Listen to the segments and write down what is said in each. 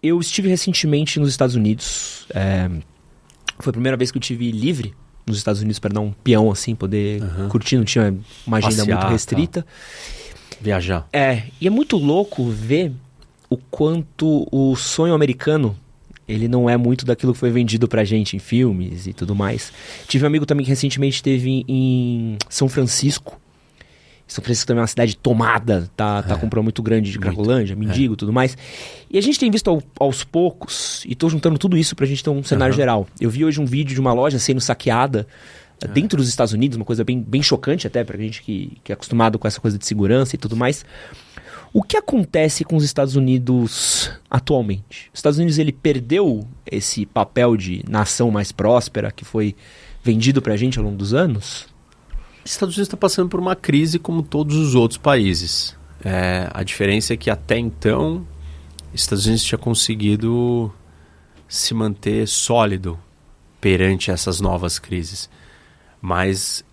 Eu estive recentemente nos Estados Unidos. Foi a primeira vez que eu tive livre nos Estados Unidos para dar um peão, assim, poder curtir. Não tinha uma agenda passear, muito restrita. Tá. Viajar. E é muito louco ver o quanto o sonho americano, ele não é muito daquilo que foi vendido pra gente em filmes e tudo mais. Tive um amigo também que recentemente esteve em São Francisco. São Francisco também é uma cidade tomada, tá com um problema muito grande de Cracolândia, mendigo e tudo mais. E a gente tem visto aos poucos, e tô juntando tudo isso pra gente ter um cenário geral. Eu vi hoje um vídeo de uma loja sendo saqueada dentro dos Estados Unidos, uma coisa bem chocante até pra gente que é acostumado com essa coisa de segurança e tudo mais. O que acontece com os Estados Unidos atualmente? Os Estados Unidos, ele perdeu esse papel de nação mais próspera que foi vendido pra gente ao longo dos anos? Os Estados Unidos está passando por uma crise como todos os outros países. A diferença é que até então os Estados Unidos tinha conseguido se manter sólido perante essas novas crises. Mas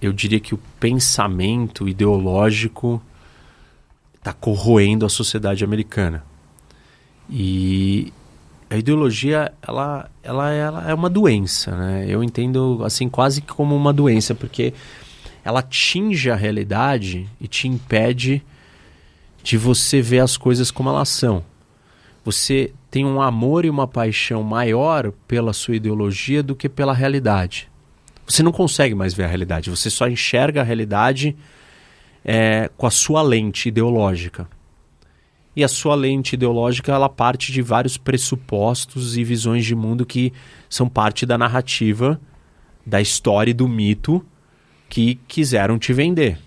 eu diria que o pensamento ideológico está corroendo a sociedade americana. E a ideologia, ela é uma doença, né? Eu entendo assim quase que como uma doença, porque ela atinge a realidade e te impede de você ver as coisas como elas são. Você tem um amor e uma paixão maior pela sua ideologia do que pela realidade. Você não consegue mais ver a realidade, você só enxerga a realidade com a sua lente ideológica. E a sua lente ideológica, ela parte de vários pressupostos e visões de mundo que são parte da narrativa, da história e do mito que quiseram te vender.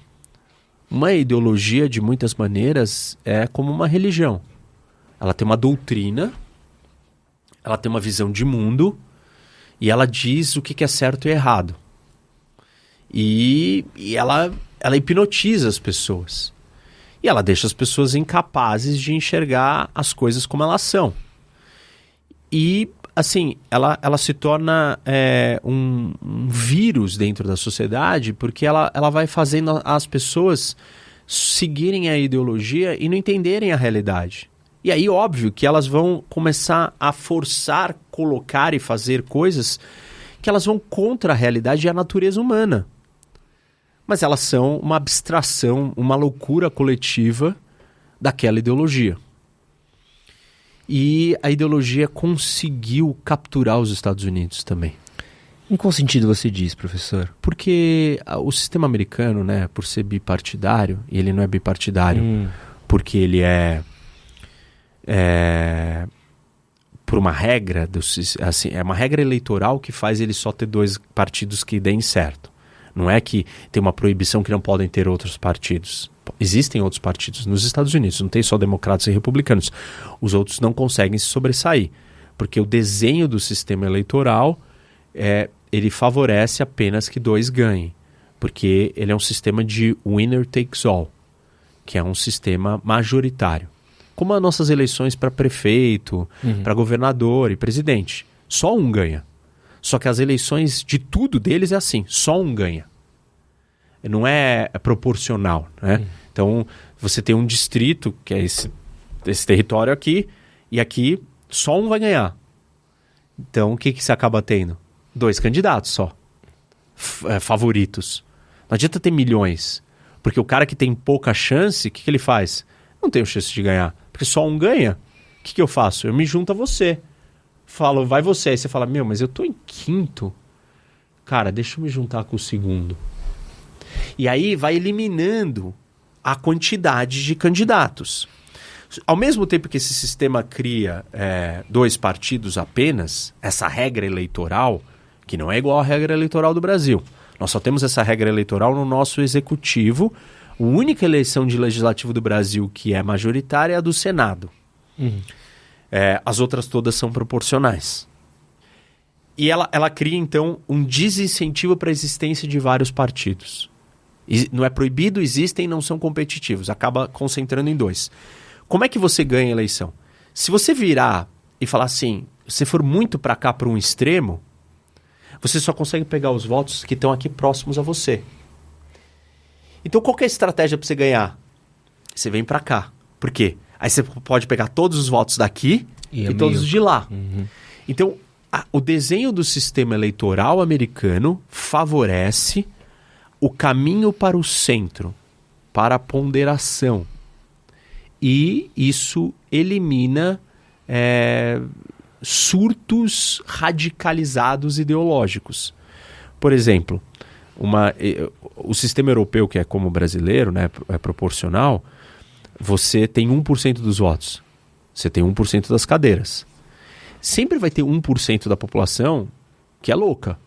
Uma ideologia, de muitas maneiras, é como uma religião. Ela tem uma doutrina, ela tem uma visão de mundo e ela diz o que é certo e errado. E ela hipnotiza as pessoas. E ela deixa as pessoas incapazes de enxergar as coisas como elas são. E, assim, ela se torna um vírus dentro da sociedade, porque ela vai fazendo as pessoas seguirem a ideologia e não entenderem a realidade. E aí, óbvio, que elas vão começar a forçar, colocar e fazer coisas que elas vão contra a realidade e a natureza humana. Mas elas são uma abstração, uma loucura coletiva daquela ideologia. E a ideologia conseguiu capturar os Estados Unidos também. Em qual sentido você diz, professor? Porque o sistema americano, né, por ser bipartidário, e ele não é bipartidário porque ele por uma regra, assim, é uma regra eleitoral que faz ele só ter 2 partidos que deem certo. Não é que tem uma proibição que não podem ter outros partidos. Existem outros partidos nos Estados Unidos, não tem só democratas e republicanos. Os outros não conseguem se sobressair, porque o desenho do sistema eleitoral ele favorece apenas que 2 ganhem, porque ele é um sistema de winner takes all, que é um sistema majoritário. Como as nossas eleições para prefeito, para governador e presidente. Só um ganha. Só que as eleições de tudo deles é assim, só um ganha. Não é proporcional, né? Então, você tem um distrito, que é esse território aqui, e aqui só um vai ganhar. Então, o que você acaba tendo? 2 candidatos só, favoritos. Não adianta ter milhões, porque o cara que tem pouca chance, o que ele faz? Não tenho chance de ganhar, porque só um ganha. O que eu faço? Eu me junto a você. Falo, vai você. Aí você fala, mas eu tô em 5º. Cara, deixa eu me juntar com o 2º. E aí vai eliminando a quantidade de candidatos. Ao mesmo tempo que esse sistema cria 2 partidos apenas, essa regra eleitoral, que não é igual à regra eleitoral do Brasil. Nós só temos essa regra eleitoral no nosso executivo. A única eleição de legislativo do Brasil que é majoritária é a do Senado. As outras todas são proporcionais. E ela cria, então, um desincentivo para a existência de vários partidos. Não é proibido, existem, não são competitivos. Acaba concentrando em 2. Como é que você ganha a eleição? Se você virar e falar assim, se for muito para cá, para um extremo, você só consegue pegar os votos que estão aqui próximos a você. Então, qual que é a estratégia para você ganhar? Você vem para cá. Por quê? Aí você pode pegar todos os votos daqui e todos os de lá. Então, o desenho do sistema eleitoral americano favorece o caminho para o centro, para a ponderação. E isso elimina surtos radicalizados ideológicos. Por exemplo, o sistema europeu, que é como o brasileiro, né, é proporcional, você tem 1% dos votos. Você tem 1% das cadeiras. Sempre vai ter 1% da população que é louca.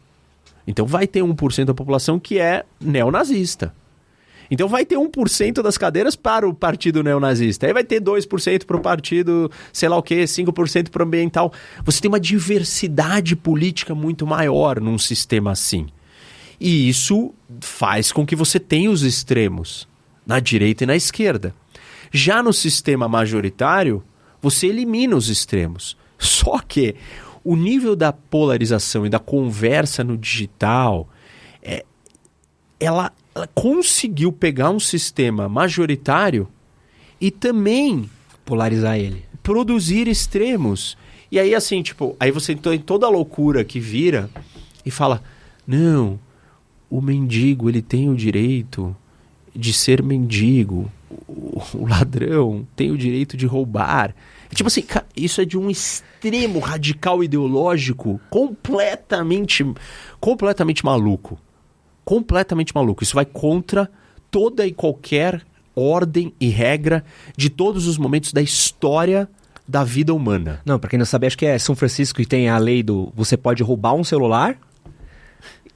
Então vai ter 1% da população que é neonazista. Então vai ter 1% das cadeiras para o partido neonazista. Aí vai ter 2% para o partido, sei lá o quê, 5% para o ambiental. Você tem uma diversidade política muito maior num sistema assim. E isso faz com que você tenha os extremos, na direita e na esquerda. Já no sistema majoritário, você elimina os extremos. Só que o nível da polarização e da conversa no digital, ela conseguiu pegar um sistema majoritário e também polarizar ele, produzir extremos. E aí assim, tipo, aí você tem toda a loucura que vira e fala, não, o mendigo ele tem o direito de ser mendigo, o ladrão tem o direito de roubar. Tipo assim, isso é de um extremo radical ideológico completamente maluco. Completamente maluco. Isso vai contra toda e qualquer ordem e regra de todos os momentos da história da vida humana. Não, pra quem não sabe, acho que é São Francisco que tem a lei do... Você pode roubar um celular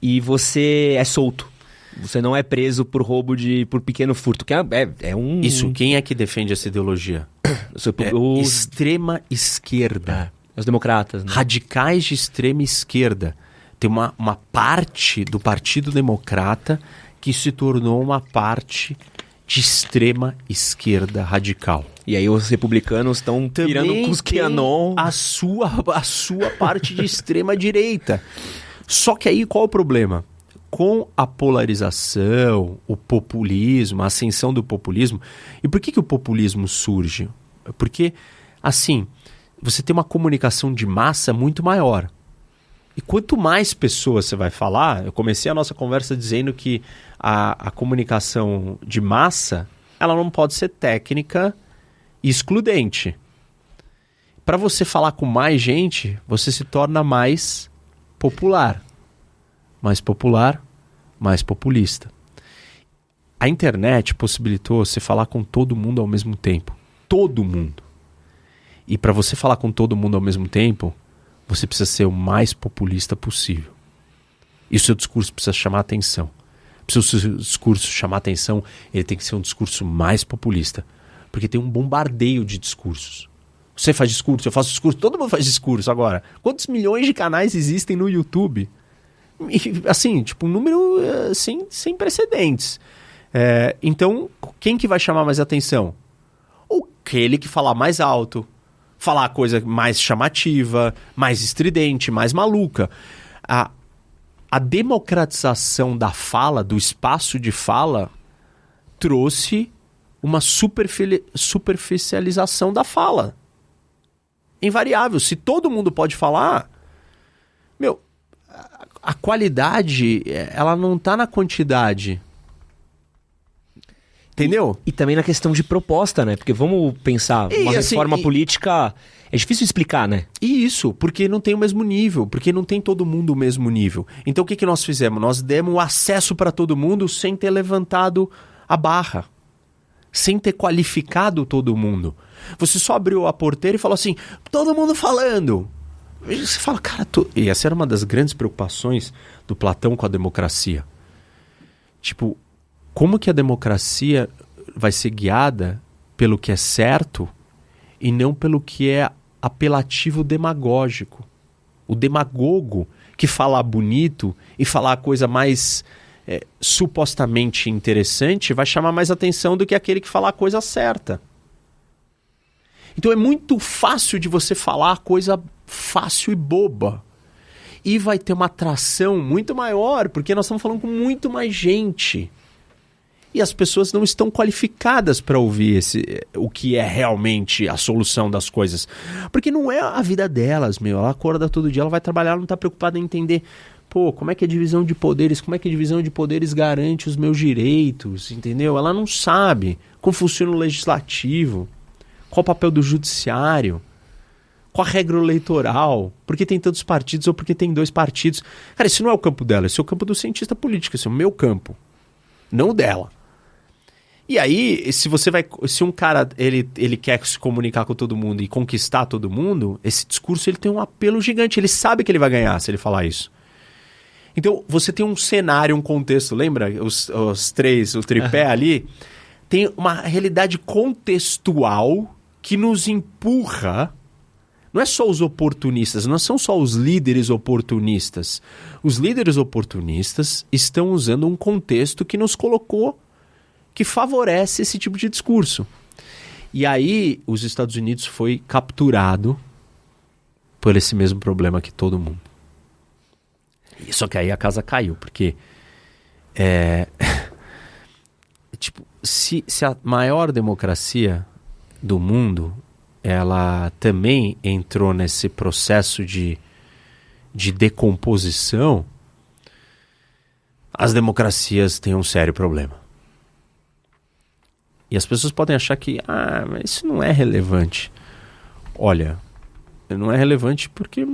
e você é solto. Você não é preso por roubo por pequeno furto, que é um... Isso, quem é que defende essa ideologia? Extrema esquerda. Os democratas, né? Radicais de extrema esquerda. Tem uma parte do Partido Democrata que se tornou uma parte de extrema esquerda radical. E aí os republicanos estão pirando com os QAnon. A sua parte de extrema direita. Só que aí qual é o problema? Com a polarização, o populismo, a ascensão do populismo. E por que o populismo surge? Porque, assim, você tem uma comunicação de massa muito maior. E quanto mais pessoas você vai falar, eu comecei a nossa conversa dizendo que a comunicação de massa, ela não pode ser técnica e excludente. Para você falar com mais gente, você se torna mais popular. Mais popular, mais populista. A internet possibilitou você falar com todo mundo ao mesmo tempo. Todo mundo. E para você falar com todo mundo ao mesmo tempo, você precisa ser o mais populista possível. E o seu discurso precisa chamar atenção. Se o seu discurso chamar atenção, ele tem que ser um discurso mais populista. Porque tem um bombardeio de discursos. Você faz discurso, eu faço discurso, todo mundo faz discurso agora. Quantos milhões de canais existem no YouTube? E, assim, tipo, um número sem precedentes. Então, quem que vai chamar mais atenção? Aquele que falar mais alto, falar a coisa mais chamativa, mais estridente, mais maluca. A democratização da fala, do espaço de fala, trouxe uma superficialização da fala. Invariável. Se todo mundo pode falar, a qualidade, ela não está na quantidade. Entendeu? E também na questão de proposta, né? Porque vamos pensar, uma reforma política... É difícil explicar, né? E isso, porque não tem o mesmo nível, porque não tem todo mundo o mesmo nível. Então o que nós fizemos? Nós demos acesso para todo mundo sem ter levantado a barra. Sem ter qualificado todo mundo. Você só abriu a porteira e falou assim, todo mundo falando. E você fala, cara... E essa era uma das grandes preocupações do Platão com a democracia. Tipo, como que a democracia vai ser guiada pelo que é certo e não pelo que é apelativo demagógico? O demagogo que fala bonito e falar a coisa mais supostamente interessante vai chamar mais atenção do que aquele que falar a coisa certa. Então é muito fácil de você falar coisa fácil e boba. E vai ter uma atração muito maior, porque nós estamos falando com muito mais gente. E as pessoas não estão qualificadas para ouvir o que é realmente a solução das coisas. Porque não é a vida delas, meu. Ela acorda todo dia, ela vai trabalhar, ela não está preocupada em entender, pô, como é que a divisão de poderes, como é que a divisão de poderes garante os meus direitos, entendeu? Ela não sabe como funciona o legislativo, qual o papel do judiciário, qual a regra eleitoral, por que tem tantos partidos ou por que tem 2 partidos. Cara, isso não é o campo dela, esse é o campo do cientista político, esse é o meu campo, não o dela. E aí, se um cara ele quer se comunicar com todo mundo e conquistar todo mundo, esse discurso ele tem um apelo gigante, ele sabe que ele vai ganhar se ele falar isso. Então, você tem um cenário, um contexto, lembra? Os três, o tripé ali, tem uma realidade contextual que nos empurra. Não é só os oportunistas, não são só os líderes oportunistas. Os líderes oportunistas estão usando um contexto que nos colocou, que favorece esse tipo de discurso. E aí, os Estados Unidos foi capturado por esse mesmo problema que todo mundo. Só que aí a casa caiu, porque tipo, se a maior democracia do mundo, ela também entrou nesse processo de decomposição, as democracias têm um sério problema. E as pessoas podem achar que, mas isso não é relevante. Olha, não é relevante porque,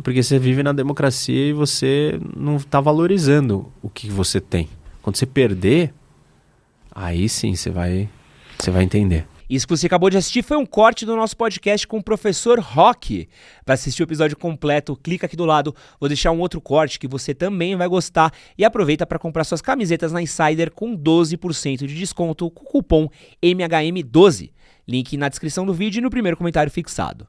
porque você vive na democracia e você não está valorizando o que você tem. Quando você perder, aí sim você vai entender. Isso que você acabou de assistir foi um corte do nosso podcast com o professor Roque. Para assistir o episódio completo, clica aqui do lado, vou deixar um outro corte que você também vai gostar e aproveita para comprar suas camisetas na Insider com 12% de desconto com o cupom MHM12. Link na descrição do vídeo e no primeiro comentário fixado.